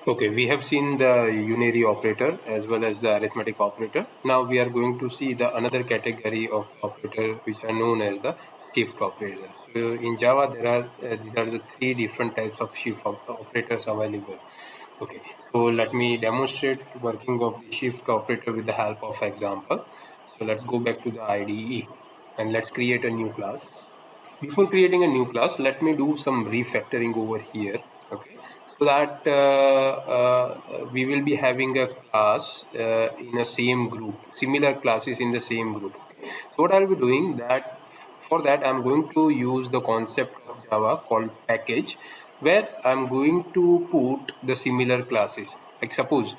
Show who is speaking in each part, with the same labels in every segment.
Speaker 1: Okay, we have seen the unary operator as well as the arithmetic operator. Now we are going to see the another category of the operator which are known as the shift operator. So in Java there are these are the three different types of operators available. Okay, so let me demonstrate working of the shift operator with the help of example. So let's go back to the IDE and let's create a new class. Before creating a new class, let me do some refactoring over here. Okay, so that we will be having a class in a same group, similar classes in the same group. Okay, so what I'll be doing that for that I'm going to use the concept of Java called package, where I'm going to put the similar classes. Like suppose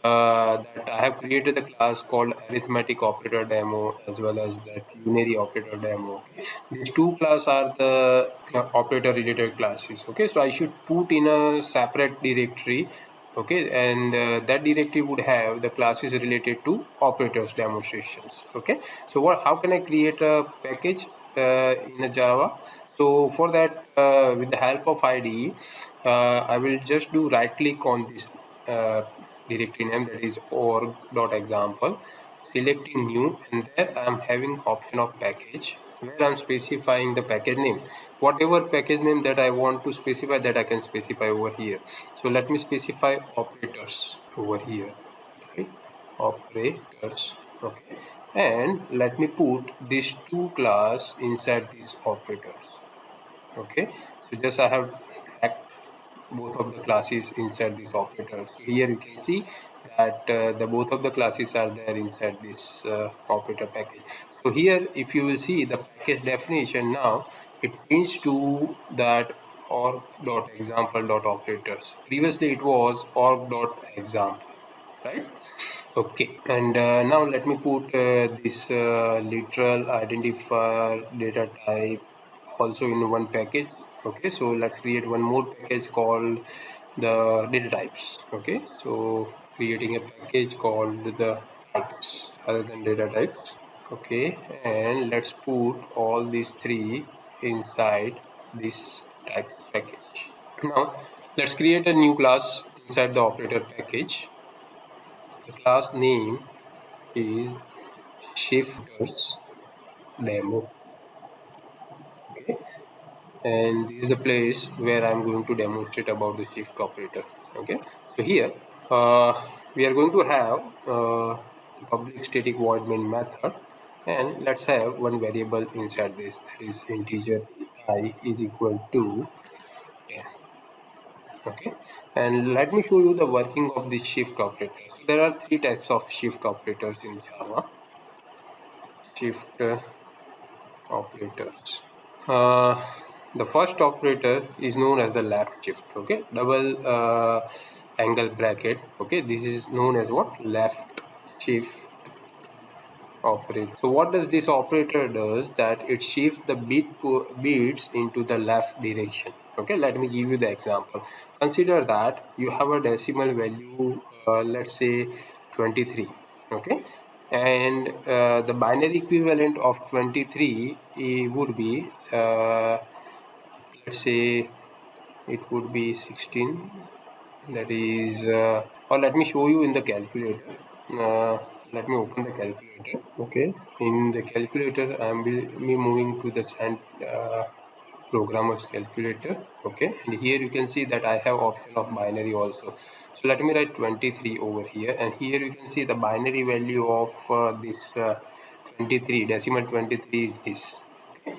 Speaker 1: that I have created a class called arithmetic operator demo as well as that unary operator demo. Okay, these two classes are the operator related classes. Okay, so I should put in a separate directory. Okay, and that directory would have the classes related to operators demonstrations. Okay, so how can I create a package in a Java? So for that, with the help of IDE, I will just do right click on this directory name, that is org.example, selecting new, and there I am having option of package where I am specifying the package name. Whatever package name that I want to specify, that I can specify over here. So let me specify operators over here, right? Operators. Okay, and let me put these two class inside these operators. Okay, so just I have packed both of the classes inside this operator. So here you can see that the both of the classes are there inside this operator package. So here if you will see the package definition, now it changed to that org.example.operators. Previously it was org.example, right? Okay, and now let me put this literal identifier data type also in one package. Okay, so let's create one more package called the data types. Okay, so creating a package called the types other than data types. Okay, and let's put all these three inside this type package. Now let's create a new class inside the operator package. The class name is shifters demo. Okay, and this is the place where I'm going to demonstrate about the shift operator. Okay, so here we are going to have public static void main method, and let's have one variable inside this, that is integer I is equal to 10. Okay, and let me show you the working of the shift operator. There are three types of shift operators in Java. Shift operators. Uh, the first operator is known as the left shift. Okay, double angle bracket. Okay, this is known as what? Left shift operator. So what does this operator does? That it shifts the bits into the left direction. Okay, let me give you the example. Consider that you have a decimal value, let's say 23. Okay, and the binary equivalent of 23 would be let's say it would be 16. That is or let me show you in the calculator. Let me open the calculator. Okay, in the calculator I am be moving to the programmer's calculator. Okay, and here you can see that I have option of binary also. So let me write 23 over here, and here you can see the binary value of this 23, decimal 23 is this. Okay,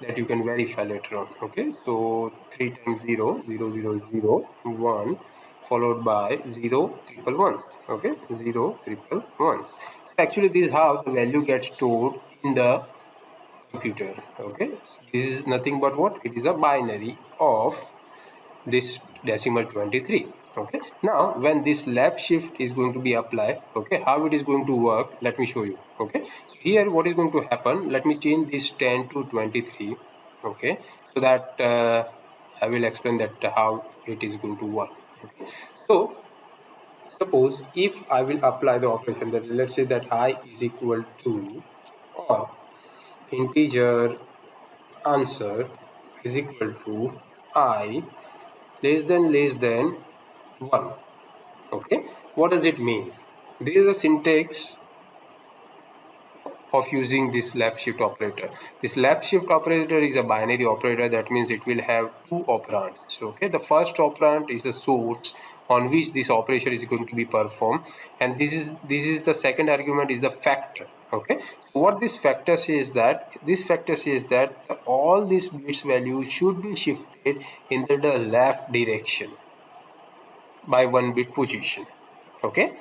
Speaker 1: that you can verify later on. Okay, so 3 times 0, 0, 0, 0, 1, followed by 0 triple ones. Okay, 0 triple ones. Actually, this is how the value gets stored in the computer. Okay, this is nothing but what? It is a binary of this decimal 23. Okay, now when this left shift is going to be applied, okay, how it is going to work, let me show you. Okay, so here what is going to happen, let me change this 10 to 23. Okay, so that I will explain that how it is going to work. Okay, so suppose if I will apply the operation, that let's say that I is equal to, or integer answer is equal to I less than 1. Okay, what does it mean? This is a syntax of using this left shift operator. This left shift operator is a binary operator. That means it will have two operands. Okay, the first operand is the source on which this operation is going to be performed, and this is the second argument is the factor. Okay, so what this factor says that all these bits value should be shifted in the left direction by 1 bit position. Okay,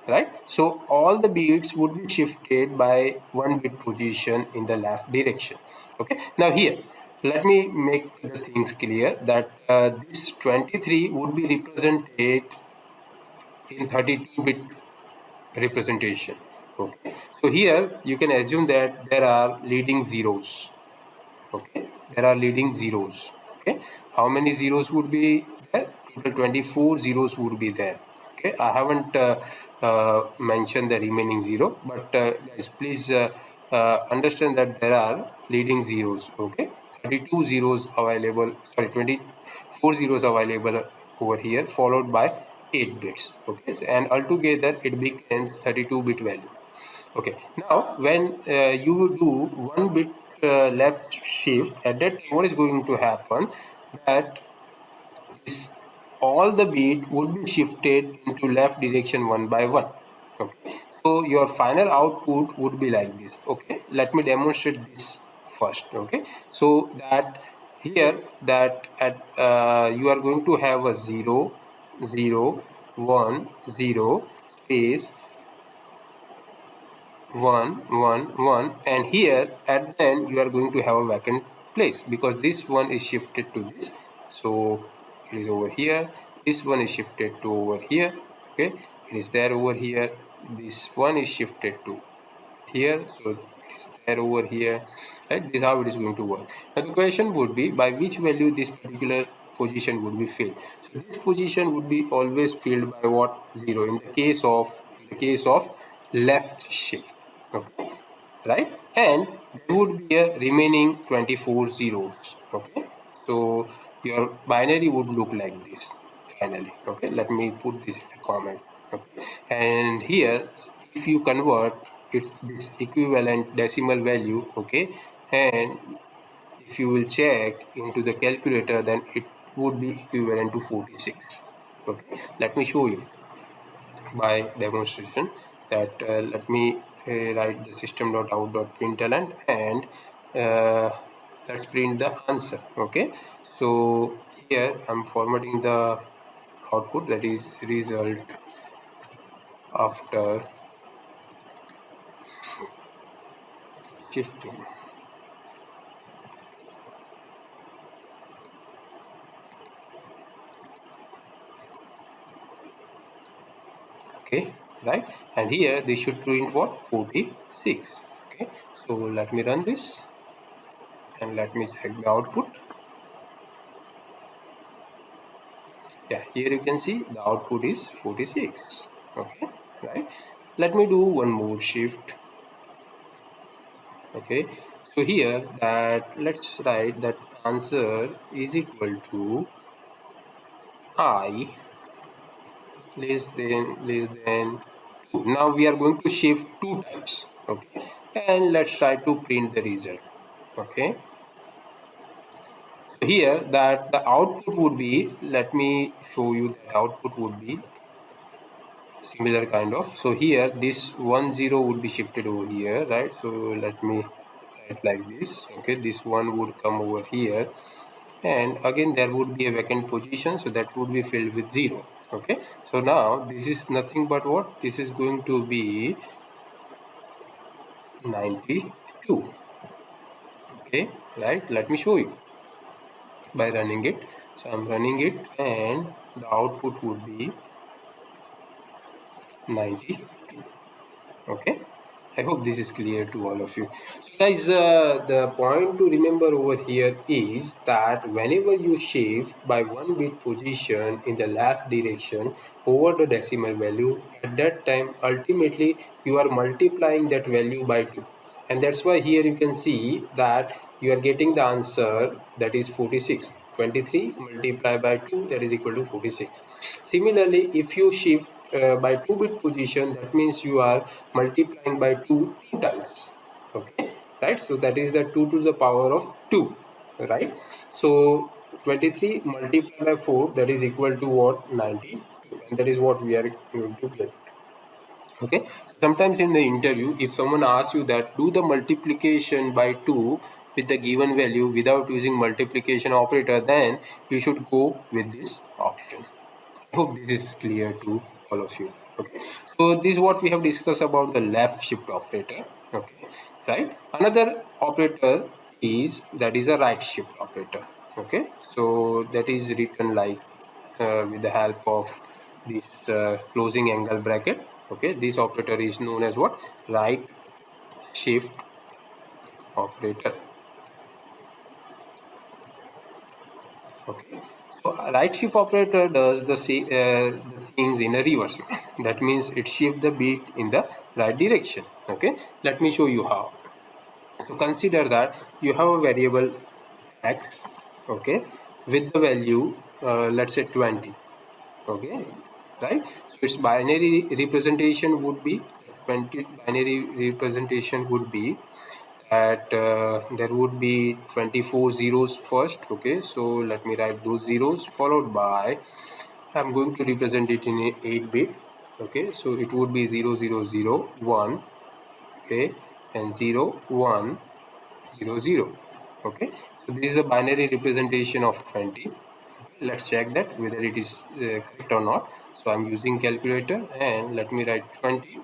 Speaker 1: right? So all the bits would be shifted by 1 bit position in the left direction. Okay, now here let me make the things clear that this 23 would be represented in 32-bit representation. Okay, so here you can assume that there are leading zeros. Okay, there are leading zeros. Okay, how many zeros would be there? Total 24 zeros would be there. Okay, I haven't mentioned the remaining zero, but guys, please understand that there are leading zeros. Okay, 32 zeros available, sorry, 24 zeros available over here, followed by 8 bits. Okay, so, and altogether it becomes 32-bit value. Okay, now when you do 1 bit left shift, at that time what is going to happen, that this, all the bit would be shifted into left direction one by one. Okay, so your final output would be like this. Okay, let me demonstrate this first. Okay, so that here that at you are going to have a 0 0 1 0 space 1 1 1, and here at the end you are going to have a vacant place because this one is shifted to this, so it is over here. This one is shifted to over here. Okay, it is there over here. This one is shifted to here, so it is there over here, right? This is how it is going to work. Now the question would be, by which value this particular position would be filled? So this position would be always filled by what? 0 in the case of left shift. Okay, right? And there would be a remaining 24 zeros. Okay, so your binary would look like this finally. Okay, let me put this in a comment. Okay, and here if you convert, it's this equivalent decimal value. Okay, and if you will check into the calculator, then it would be equivalent to 46. Okay, let me show you by demonstration that let me write the system.out.println, and let's print the answer. Okay, so here I'm formatting the output, that is result after shifting. Okay, right, and here this should print what? 46. Okay, so let me run this and let me check the output. Yeah, here you can see the output is 46. Okay, right, let me do one more shift. Okay, so here that let's write that answer is equal to I less than 2. Now we are going to shift 2 times. Okay, and let's try to print the result. Okay, here that the output would be, let me show you that output would be similar kind of. So here this 1 0 would be shifted over here, right? So let me write like this. Okay, this one would come over here, and again there would be a vacant position, so that would be filled with 0. Okay, so now this is nothing but what? This is going to be 92. Okay, right, let me show you by running it. So I'm running it, and the output would be 92. Okay, I hope this is clear to all of you. So guys, the point to remember over here is that whenever you shift by 1 bit position in the left direction over the decimal value, at that time ultimately you are multiplying that value by 2, and that's why here you can see that you are getting the answer, that is 46. 23 multiplied by 2, that is equal to 46. Similarly, if you shift by 2-bit position, that means you are multiplying by 2 times. Okay, right? So that is the 2 to the power of 2, right? So 23 multiplied by 4, that is equal to what? 92, and that is what we are going to get. Okay, sometimes in the interview, if someone asks you that do the multiplication by 2 with the given value without using multiplication operator, then you should go with this option. I hope this is clear to all of you. Okay, so this is what we have discussed about the left shift operator. Okay, right? Another operator is that is a right shift operator. Okay, so that is written like with the help of this closing angle bracket. Okay, this operator is known as what? Right shift operator. Okay, so a right shift operator does the things in a reverse way. That means it shifts the bit in the right direction. Okay, let me show you how. So consider that you have a variable x, okay, with the value let's say 20. Okay, right? So its binary representation would be 20. Binary representation would be that there would be 24 zeros first. Okay, so let me write those zeros followed by, I'm going to represent it in 8-bit. Okay, so it would be 0001. Okay, and 0100. Okay, so this is a binary representation of 20. Okay, let's check that whether it is correct or not. So I'm using calculator and let me write 20.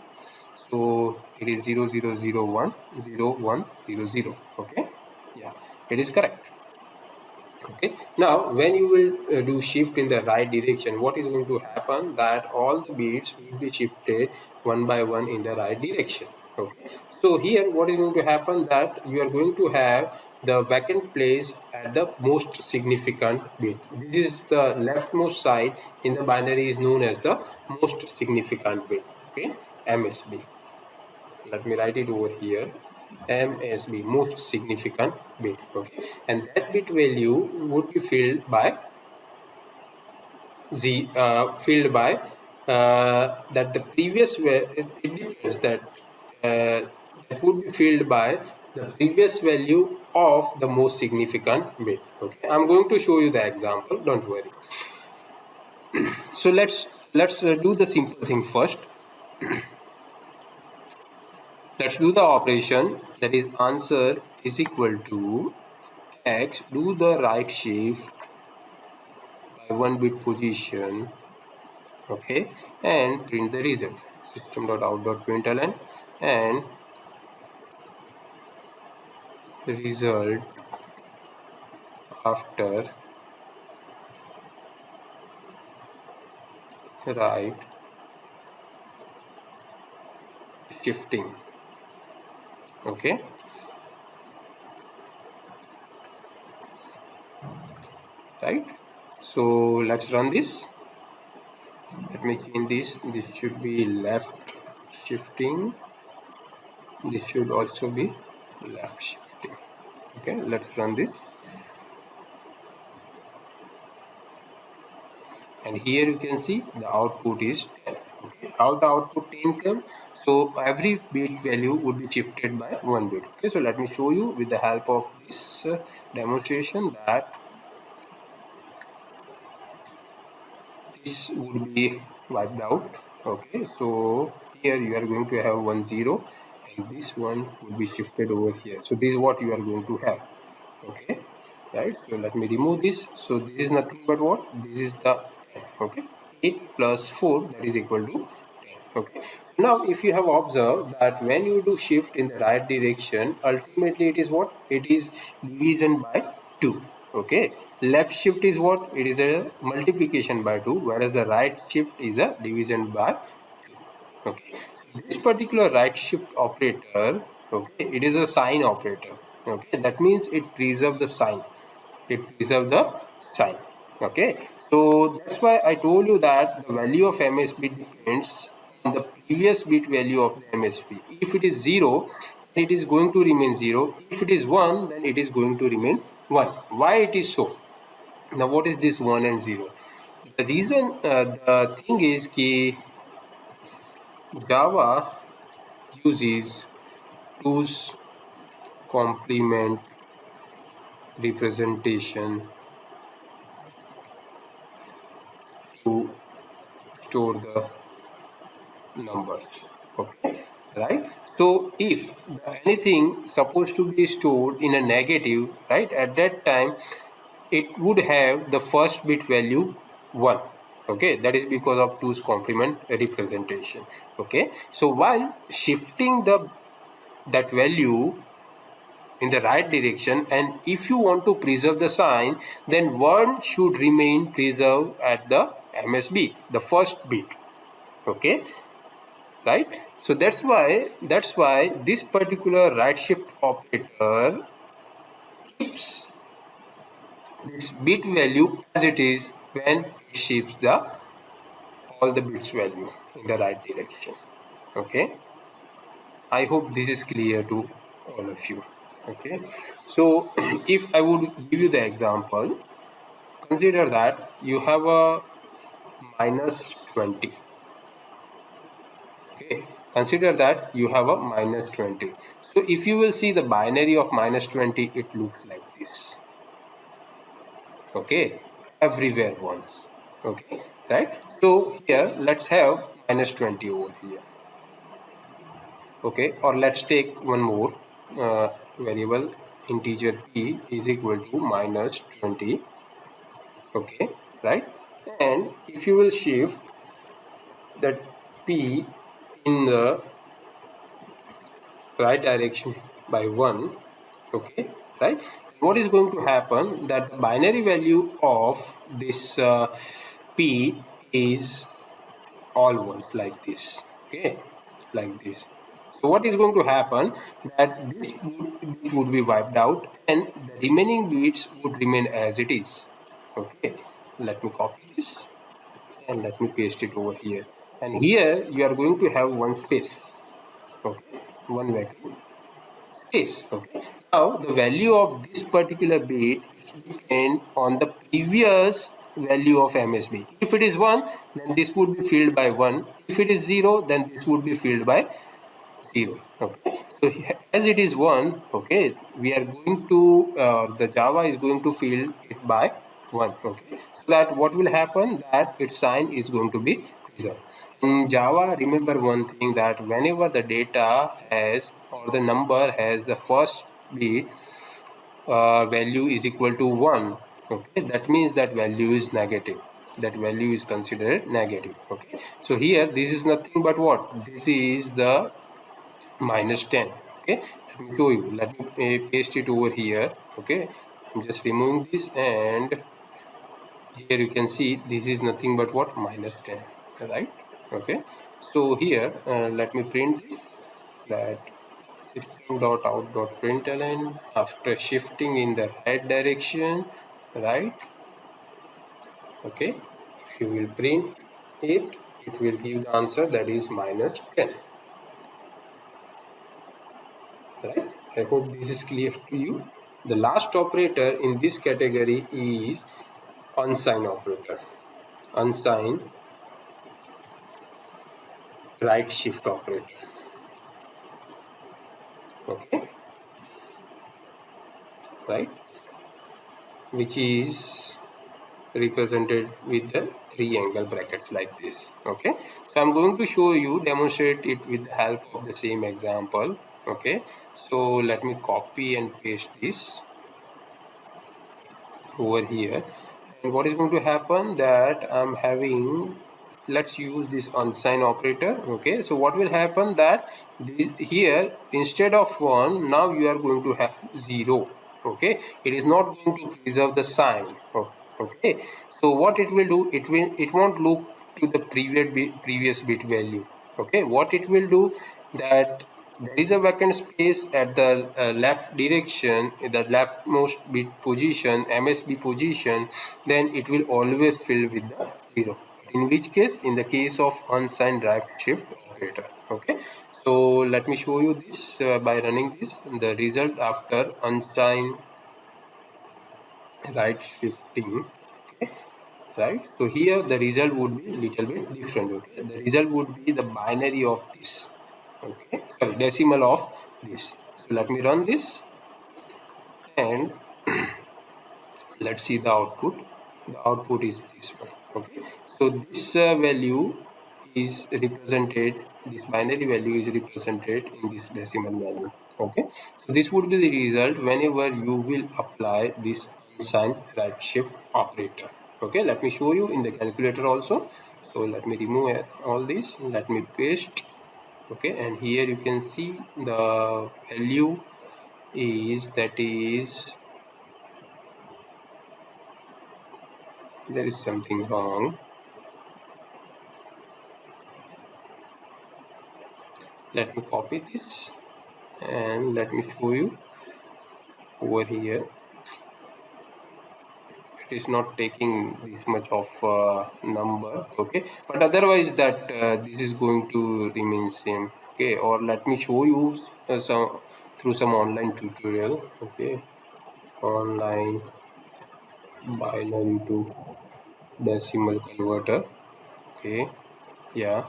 Speaker 1: So it is 00010100. Okay, yeah, it is correct. Okay, now when you will do shift in the right direction, what is going to happen? That all the bits will be shifted one by one in the right direction. Okay, so here what is going to happen, that you are going to have the vacant place at the most significant bit. This is the leftmost side in the binary, is known as the most significant bit. Okay, MSB. Let me write it over here. MSB, most significant bit. Okay, and that bit value would be filled by that the previous it depends that that would be filled by the previous value of the most significant bit. Okay, I'm going to show you the example, don't worry. So let's do the simple thing first. Let's do the operation, that is answer is equal to x, do the right shift by 1-bit position, okay, and print the result. System.out.println and result after right shifting. Okay, right? So let's run this. Let me change this. This should be left shifting. This should also be left shifting. Okay, let's run this. And here you can see the output is 10. Okay, how the output 10 come? So every bit value would be shifted by 1 bit. Okay, so let me show you with the help of this demonstration that this would be wiped out. Okay, so here you are going to have 1 0 and this one would be shifted over here. So this is what you are going to have. Okay, right? So let me remove this. So this is nothing but what? This is the 10. Okay, 8 plus 4, that is equal to 10. Okay, now if you have observed that when you do shift in the right direction, ultimately it is what? It is division by 2. Okay, left shift is what? It is a multiplication by 2, whereas the right shift is a division by 2. Okay, this particular right shift operator, okay, it is a sign operator. Okay, that means it preserves the sign. It preserves the sign. Okay, so that's why I told you that the value of MSB depends on the previous bit value of the MSB. If it is 0, then it is going to remain 0. If it is 1, then it is going to remain 1. Why it is so? Now what is this 1 and 0? The reason, the thing is key, Java uses two's complement representation to store the numbers. Okay, right? So if anything supposed to be stored in a negative, right, at that time it would have the first bit value 1. Okay, that is because of two's complement representation. Okay, so while shifting that value in the right direction, and if you want to preserve the sign, then 1 should remain preserved at the MSB, the first bit. Okay, right? So that's why this particular right shift operator keeps this bit value as it is when it shifts the all the bits value in the right direction. Okay, I hope this is clear to all of you. Okay, so if I would give you the example, consider that you have a minus 20. Okay, consider that you have a minus 20. So if you will see the binary of minus 20, it looks like this. Okay, everywhere once. Okay, right? So here let's have minus 20 over here. Okay, or let's take one more variable, integer p is equal to minus 20. Okay, right? And if you will shift that p in the right direction by 1, okay, right, what is going to happen, that the binary value of this p is all ones like this. Okay, like this. So what is going to happen, that this bit would be wiped out and the remaining bits would remain as it is. Okay, let me copy this and let me paste it over here, and here you are going to have one space. Okay, one vacuum space. Okay, now the value of this particular bit depend on the previous value of MSB. If it is 1, then this would be filled by 1. If it is 0, then this would be filled by 0. Okay, so as it is 1, okay, we are going to the Java is going to fill it by 1. Okay, so that what will happen, that its sign is going to be preserved. In Java, remember one thing, that whenever the data has or the number has the first bit value is equal to 1, okay, that means that value is negative. That value is considered negative. Okay, so here this is nothing but what? This is the minus 10. Okay, let me show you. Let me paste it over here. Okay, I'm just removing this, and here you can see this is nothing but what? Minus 10, right? Okay, so here let me print this, that system.out.println after shifting in the right direction, right? Okay, if you will print it, it will give the answer, that is minus 10. Right, I hope this is clear to you. The last operator in this category is unsign operator. Unsign right shift operator. Okay, right, which is represented with the three angle brackets like this. Okay, so I'm going to show you, demonstrate it with the help of the same example. Okay, so let me copy and paste this over here, and what is going to happen, that I'm having, let's use this unsign operator. Okay, so what will happen, that this, here instead of 1, now you are going to have 0. Okay, it is not going to preserve the sign. Okay, so what it will do, it won't look to the previous bit value. Okay, what it will do, that there is a vacant space at the left direction, the leftmost bit position, MSB position, then it will always fill with the 0. In which case, in the case of unsigned right shift operator. Okay, so let me show you this by running this, the result after unsigned right shifting. Okay, right? So here the result would be little bit different. Okay, the result would be the binary of this. Okay, sorry, decimal of this. So let me run this and let's see the output. The output is this one. Okay, so this value is represented, this binary value is represented in this decimal value. Okay, so this would be the result whenever you will apply this unsigned right shift operator. Okay, let me show you in the calculator also. So let me remove all this, let me paste. Okay, and here you can see the value is, that is, there is something wrong. Let me copy this and let me show you over here. It is not taking this much of number. Okay, but otherwise that this is going to remain same. Okay, or let me show you some through some online tutorial. Okay, online binary to decimal converter. Okay, yeah,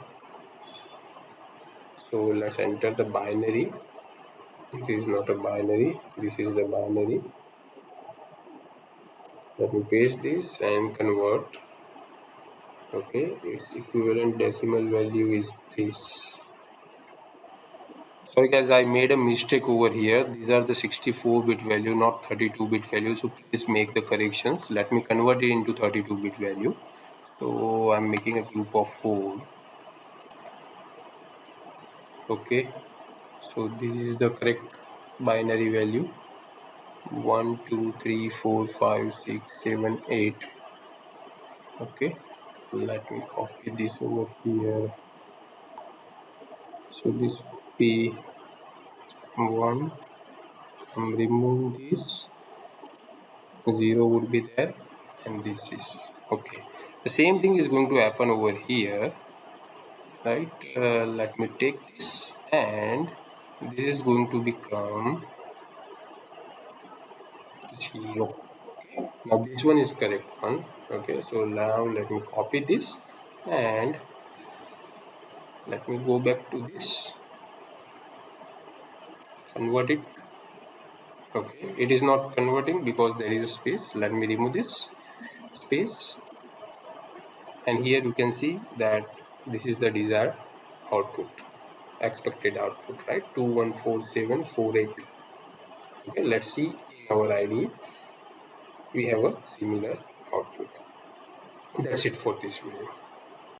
Speaker 1: so let's enter the binary. This is not a binary, this is the binary. Let me paste this and convert. Okay, its equivalent decimal value is this. Sorry guys, I made a mistake over here. These are the 64-bit value, not 32-bit value. So please make the corrections. Let me convert it into 32-bit value. So I'm making a group of 4. Okay, so this is the correct binary value. 1, 2, 3, 4, 5, 6, 7, 8. Okay, let me copy this over here. So this would be 1. I'm removing this. 0 would be there, and this is okay. The same thing is going to happen over here, right? Let me take this, and this is going to become 0. Okay, now this one is correct one. Okay, so now let me copy this and let me go back to this, convert it. Okay, it is not converting because there is a space. Let me remove this space, and here you can see that this is the desired output, expected output, right? 214748. Okay, let's see in our IDE we have a similar output. That's it for this video.